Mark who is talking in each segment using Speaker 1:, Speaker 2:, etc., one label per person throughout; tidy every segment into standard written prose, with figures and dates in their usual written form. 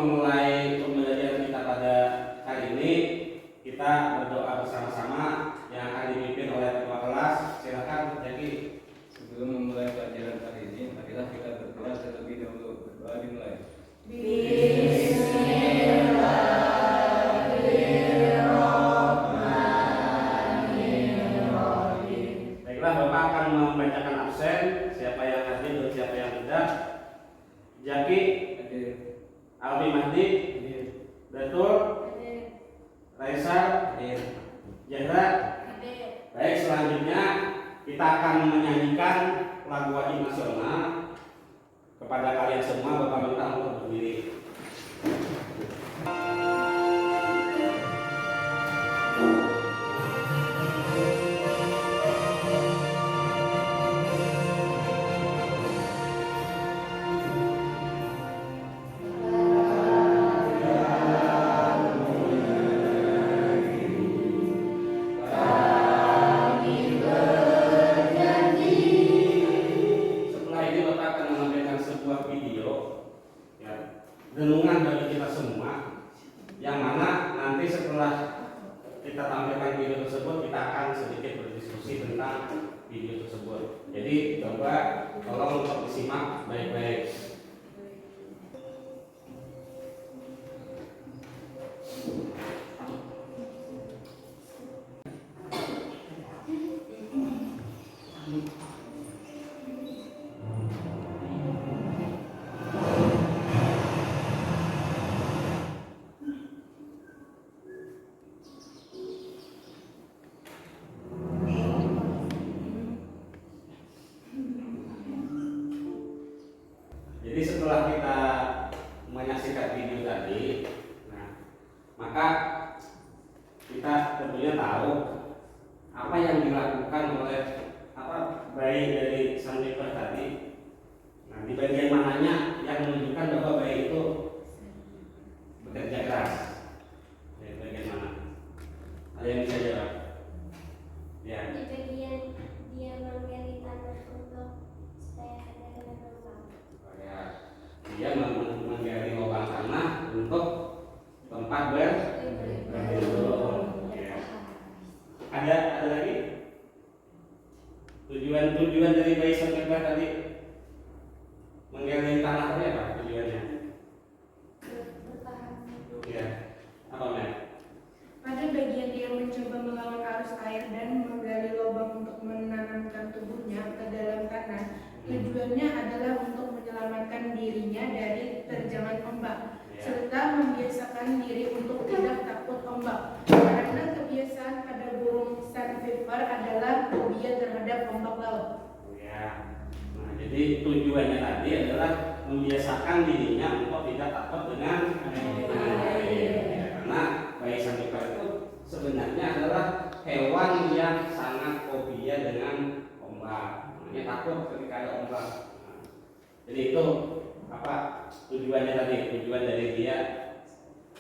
Speaker 1: memulai pembelajaran kita pada hari ini, kita berdoa bersama-sama yang akan dipimpin oleh ketua kelas. Silakan, Jaki.
Speaker 2: Sebelum memulai pelajaran kali ini, marilah kita berdoa terlebih dahulu. Berdoa dimulai.
Speaker 1: Baiklah, Bapak akan membacakan absen. Siapa yang hadir dan siapa yang tidak. Jaki,
Speaker 2: Hadir.
Speaker 1: Alfi Mahdi,
Speaker 2: Hadir.
Speaker 1: Betul, Raisa,
Speaker 2: Hadir.
Speaker 1: Jahra. Baik, selanjutnya kita akan menyanyikan lagu wajib nasional. Kepada kalian semua, Bapak minta untuk berdiri. Renungan bagi kita semua, yang mana nanti setelah kita tampilkan video tersebut, kita akan sedikit berdiskusi tentang video tersebut. Jadi coba tolong untuk disimak baik-baik. Jadi setelah kita menyaksikan video tadi, maka kita tentunya tahu apa yang dilakukan oleh bayi dari Sandifer tadi. Nah, di bagian mananya yang menunjukkan bahwa bayi itu bekerja keras? Di bagian mana? Ada yang bisa jawab? Ya.
Speaker 3: Di bagian dia menggali tanah untuk supaya ada lubang.
Speaker 1: Dia menggali lubang tanah untuk tempat berlindung. Ya. Ada lagi? Tujuan dari bayi Sandifer tadi menggali tanah tadi apa tujuannya?
Speaker 3: Bertahan.
Speaker 1: Ya. Apa Mel?
Speaker 4: Pada bagian dia mencoba melawan arus air dan menggali lubang untuk menanamkan tubuhnya ke dalam tanah. Tujuannya adalah untuk menyelamatkan dirinya dari terjangan ombak, serta membiasakan diri untuk tidak takut ombak. Karena kebiasaan pada burung Sandpiper adalah fobia terhadap ombak laut.
Speaker 1: Ya. Nah, jadi tujuannya tadi adalah membiasakan dirinya untuk tidak takut dengan air. Ya, karena bayi Sandifer itu sebenarnya adalah hewan yang sangat fobia dengan ombak. Dia takut ketika ada ombak. Nah, jadi itu apa tujuannya tadi? Tujuan dari dia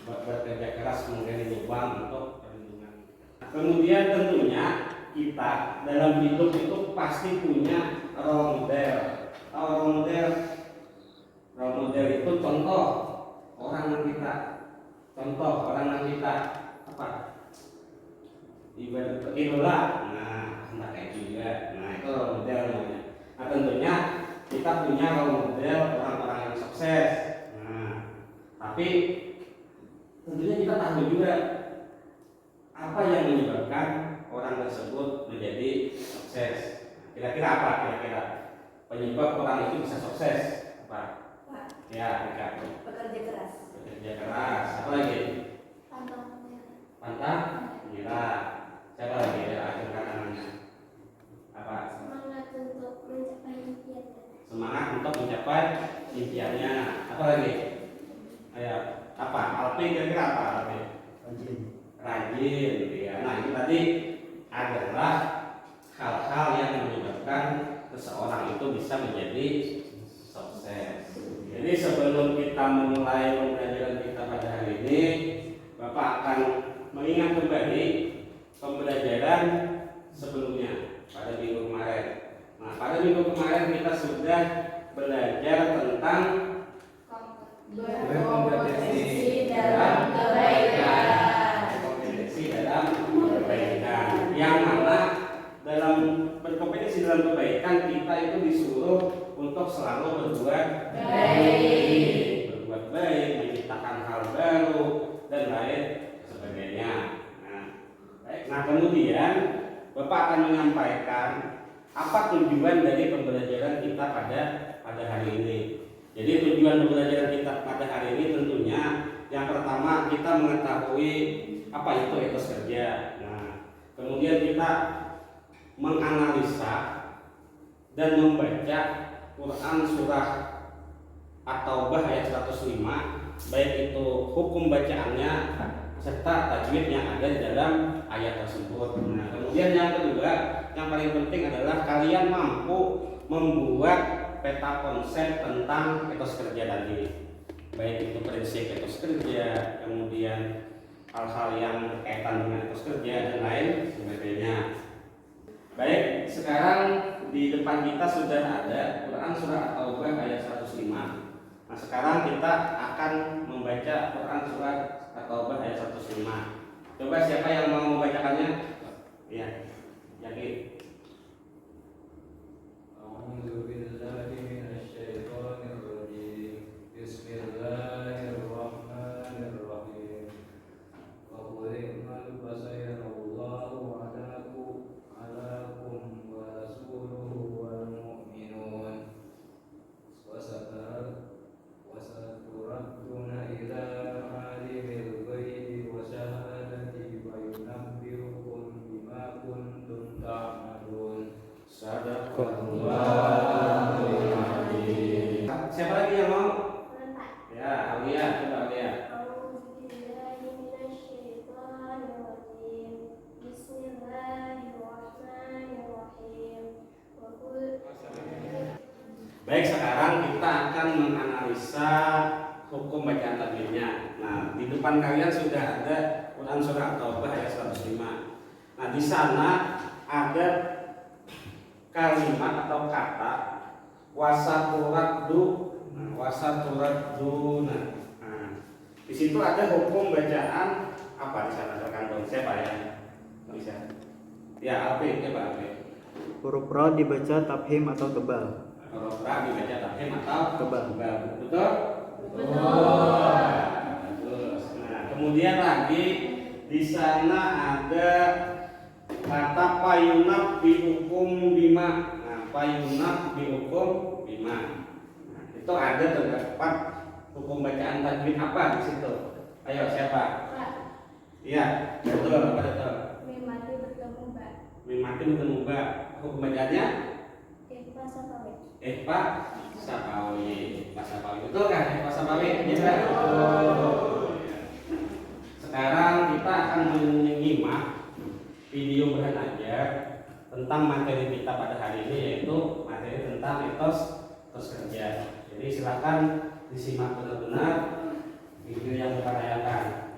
Speaker 1: bekerja keras menggali lubang untuk perlindungan. Kemudian tentunya kita dalam hidup itu pasti punya role model. Role model itu contoh orang yang kita apa? Idola. Nah kayak juga. Nah itu role model namanya. Nah tentunya kita punya role model orang-orang yang sukses. Nah tapi tentunya kita tahu juga apa yang menyebabkan orang tersebut menjadi sukses. Kira-kira apa? Kira-kira penyebab orang itu bisa sukses apa? Ya,
Speaker 3: Bekerja keras.
Speaker 1: bekerja keras. Apa lagi? Pantang menyerah. Siapa lagi? Acungkan tangannya. Apa?
Speaker 3: Semangat untuk mencapai impian.
Speaker 1: Semangat untuk mencapai impiannya. Apa lagi? Ayo, apa? Alvin kira-kira apa? Alvin? Rajin, gitu ya. Nah itu tadi adalah hal-hal yang menyebabkan seseorang itu bisa menjadi sukses. Jadi sebelum kita memulai pembelajaran kita pada hari ini, Bapak akan mengingat kembali pembelajaran sebelumnya pada minggu kemarin. Nah pada minggu kemarin kita sudah belajar tentang
Speaker 4: Berkompetisi.
Speaker 1: untuk selalu berbuat
Speaker 4: Baik.
Speaker 1: berbuat baik, menciptakan hal baru dan lain sebagainya. Nah, kemudian Bapak akan menyampaikan apa tujuan dari pembelajaran kita pada hari ini. Jadi tujuan pembelajaran kita pada hari ini tentunya yang pertama kita mengetahui apa itu etos kerja. Nah, kemudian kita menganalisa dan membaca Quran surah At-Taubah ayat 105, baik itu hukum bacaannya serta tajwid yang ada di dalam ayat tersebut. Nah, kemudian yang kedua, yang paling penting adalah kalian mampu membuat peta konsep tentang etos kerja tadi, baik itu prinsip etos kerja, kemudian hal-hal yang berkaitan dengan etos kerja dan lain sebagainya. Baik, sekarang di depan kita sudah ada Quran surah At-Taubah ayat 105. Nah, sekarang kita akan membaca Quran surah At-Taubah ayat 105. Coba siapa yang mau membacakannya? Ya, yakin.
Speaker 2: A'udzu billahi minasyaitonir rajim. Bismillahirrahmanirrahim. Wa qul i'malu fasayarallahu 'alakum wa rasuluhu wal mu'minun. Wasaturadduna ila alimil ghaibi wa syahadati wa yunabbi'ukum bima kuntum ta'malun. Sadaqallahul azim.
Speaker 1: Siapa lagi yang mau?
Speaker 3: Mentak.
Speaker 1: Ya, Aulia, coba Aulia.
Speaker 3: A'udzubillahi minasyaitonirrajim. Bismillahirrahmanirrahim. Wa qul
Speaker 1: Baik, sekarang kita akan menganalisa hukum bacaan tajwidnya. Nah, di depan kalian sudah ada Quran surah At-Taubah ayat 105. Nah, di sana ada kalimat atau kata wasaturaddu. Nah, di situ ada hukum bacaan apa di sana terkandung? Siapa ya? Bisa. Ya, Alfi, coba Alfi.
Speaker 5: Huruf ra dibaca tafhim atau tebal.
Speaker 1: Huruf ra dibaca tafhim atau
Speaker 5: Tebal.
Speaker 1: Betul? Terus, nah, kemudian lagi di sana ada kata payunab dihukum bima. Nah, payunab dihukum bima. Nah, itu ada terdapat hukum bacaan tajwid apa di situ? Ayo siapa?
Speaker 3: Pak,
Speaker 1: Iya, betul, apa betul?
Speaker 3: mimati bertemu Mbak.
Speaker 1: Mimati bertemu ba. Hukum bacaannya?
Speaker 3: Ikhfa Safawi.
Speaker 1: Pak Sapawi. Pak Sapawi, betul kan? Pak Sapawi, ya. Sekarang kita akan menyimak video berajar tentang materi kita pada hari ini, yaitu materi tentang etos kerja. Jadi silakan disimak benar-benar video yang Bapak tayangkan.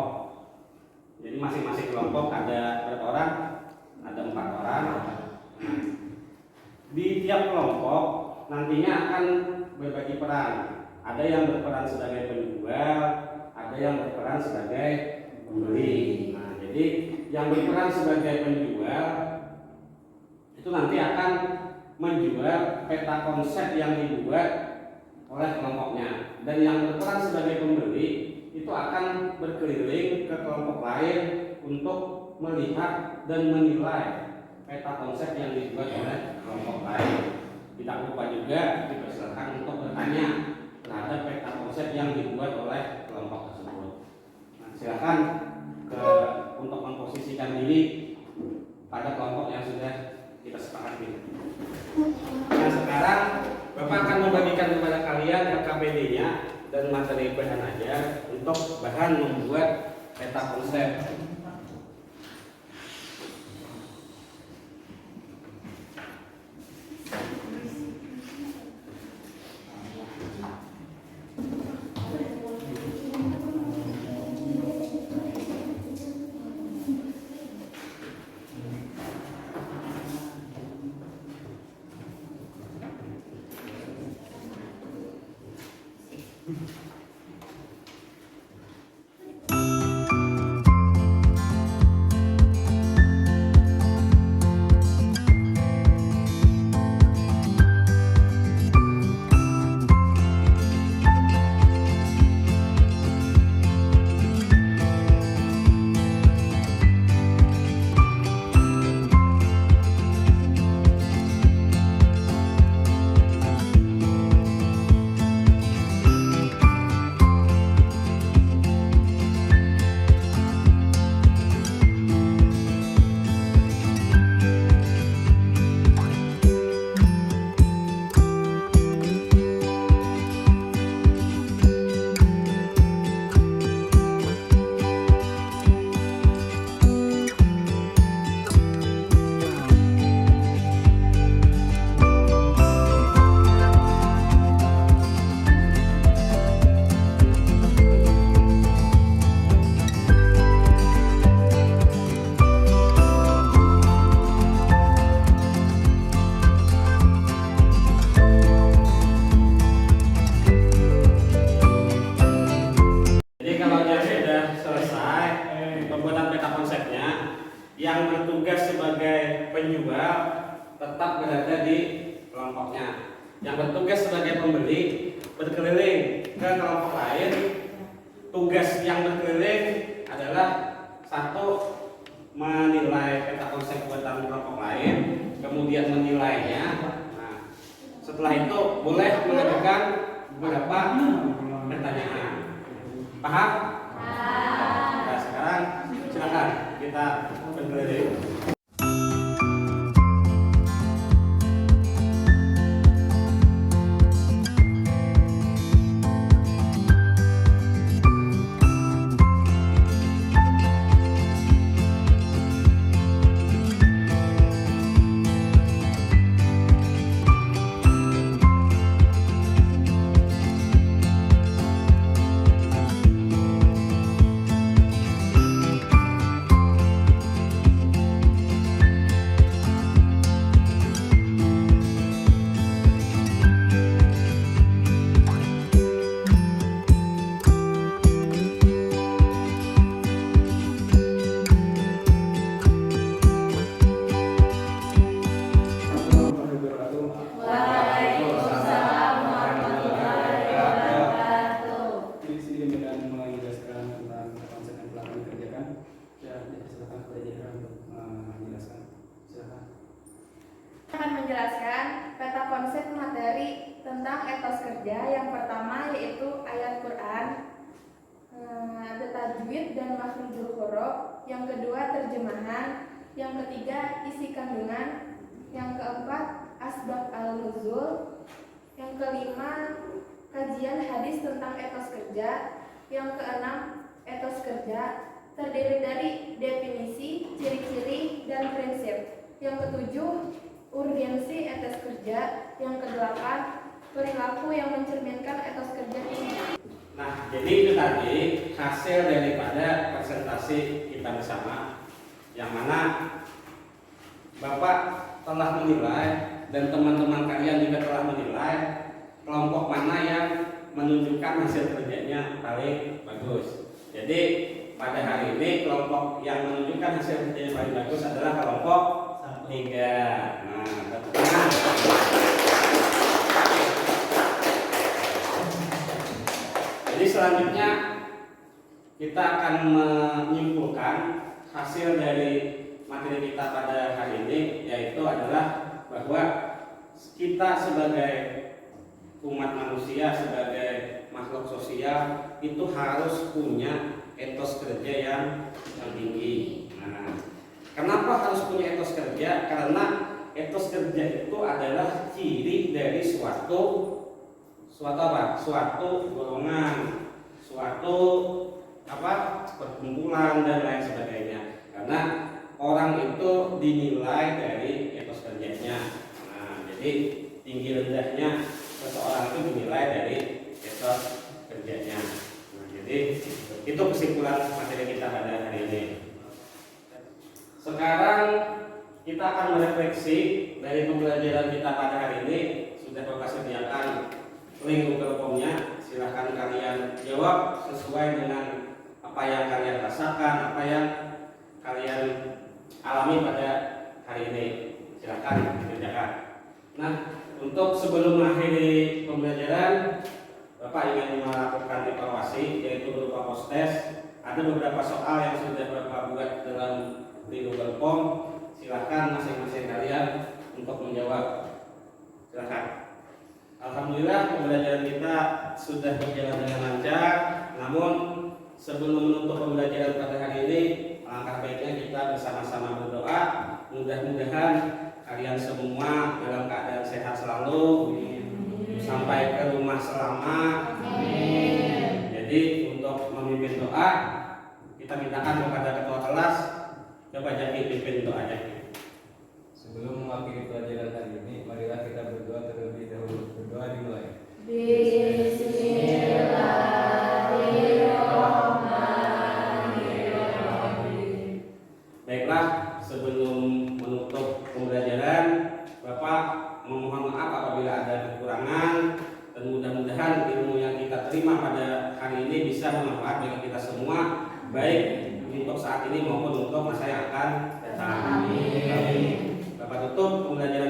Speaker 1: kelompok. Jadi masing-masing kelompok ada berapa orang? Ada 4 orang. Di tiap kelompok nantinya akan berbagi peran. Ada yang berperan sebagai penjual, ada yang berperan sebagai pembeli. Nah, jadi yang berperan sebagai penjual itu nanti akan menjual peta konsep yang dibuat oleh kelompoknya, dan yang berperan sebagai pembeli itu akan berkeliling ke kelompok lain untuk melihat dan menilai peta konsep yang dibuat oleh kelompok lain. Tidak lupa juga dipersilakan untuk bertanya terhadap peta konsep yang dibuat oleh kelompok tersebut. Nah, silakan untuk memposisikan diri pada kelompok yang sudah kita sepakati. Nah, sekarang Bapak akan membagikan kepada kalian RKPD-nya dan materi bahan ajar untuk bahan membuat peta konsep. Yang bertugas sebagai penjual tetap berada di kelompoknya. Yang bertugas sebagai pembeli berkeliling ke kelompok lain. Tugas yang berkeliling adalah satu, menilai peta konsep buatan kelompok lain, kemudian menilainya. Nah, setelah itu boleh mengajukan beberapa pertanyaan. Paham? Nah, sekarang silakan kita berkeliling.
Speaker 4: Menjelaskan peta konsep materi tentang etos kerja. Yang pertama yaitu ayat Quran, ada tajwid dan makhrajul huruf. Yang kedua terjemahan. Yang ketiga isi kandungan. Yang keempat asbab al-nuzul. Yang kelima kajian hadis tentang etos kerja. Yang keenam etos kerja terdiri dari definisi, ciri-ciri, dan prinsip. Yang ketujuh urgensi etos kerja. Yang kedelapan perilaku yang mencerminkan etos kerja ini.
Speaker 1: Nah, jadi itu tadi hasil daripada presentasi kita bersama, yang mana Bapak telah menilai dan teman-teman kalian juga telah menilai kelompok mana yang menunjukkan hasil kerjanya paling bagus. Jadi pada hari ini kelompok yang menunjukkan hasil kerjanya paling bagus adalah kelompok 3. Nah, tepuk tangan. Jadi selanjutnya kita akan menyimpulkan hasil dari materi kita pada hari ini, yaitu adalah bahwa kita sebagai umat manusia, sebagai makhluk sosial itu harus punya etos kerja yang tinggi. Nah, kenapa harus punya etos kerja? Karena etos kerja itu adalah ciri dari suatu apa? Suatu golongan, suatu apa? Perkumpulan dan lain sebagainya. Karena orang itu dinilai dari etos kerjanya. Nah, jadi tinggi rendahnya seseorang itu dinilai dari etos kerjanya. Nah, jadi itu kesimpulan materi kita pada hari ini. Sekarang kita akan merefleksi dari pembelajaran kita pada hari ini. Sudah Bapak sediakan link Google Form-nya. Silahkan kalian jawab sesuai dengan apa yang kalian rasakan, apa yang kalian alami pada hari ini. Silahkan dikerjakan. Nah, untuk sebelum mengakhiri pembelajaran, Bapak ingin melakukan evaluasi, yaitu berupa post test. Ada beberapa soal yang sudah Bapak buat dalam di Google Form. Silahkan masing-masing kalian untuk menjawab. Silahkan. Alhamdulillah pembelajaran kita sudah berjalan dengan lancar. Namun sebelum menutup pembelajaran pada hari ini, alangkah baiknya kita bersama-sama berdoa. Mudah-mudahan kalian semua dalam keadaan sehat selalu, sampai ke rumah selamat. Jadi untuk memimpin doa, kita mintakan kepada ketua kelas, coba jadi pimpin doanya.
Speaker 2: Sebelum mengakhiri pelajaran hari ini, marilah kita berdoa terlebih dahulu. Berdoa dimulai.
Speaker 4: Bismillahirrahmanirrahim.
Speaker 1: Baiklah, sebelum menutup pembelajaran, Bapak memohon maaf apabila ada kekurangan, dan mudah-mudahan ilmu yang kita terima pada hari ini bisa bermanfaat bagi kita semua, baik untuk saat ini maupun untuk masa yang akan datang. Amin. Bapak tutup pembelajaran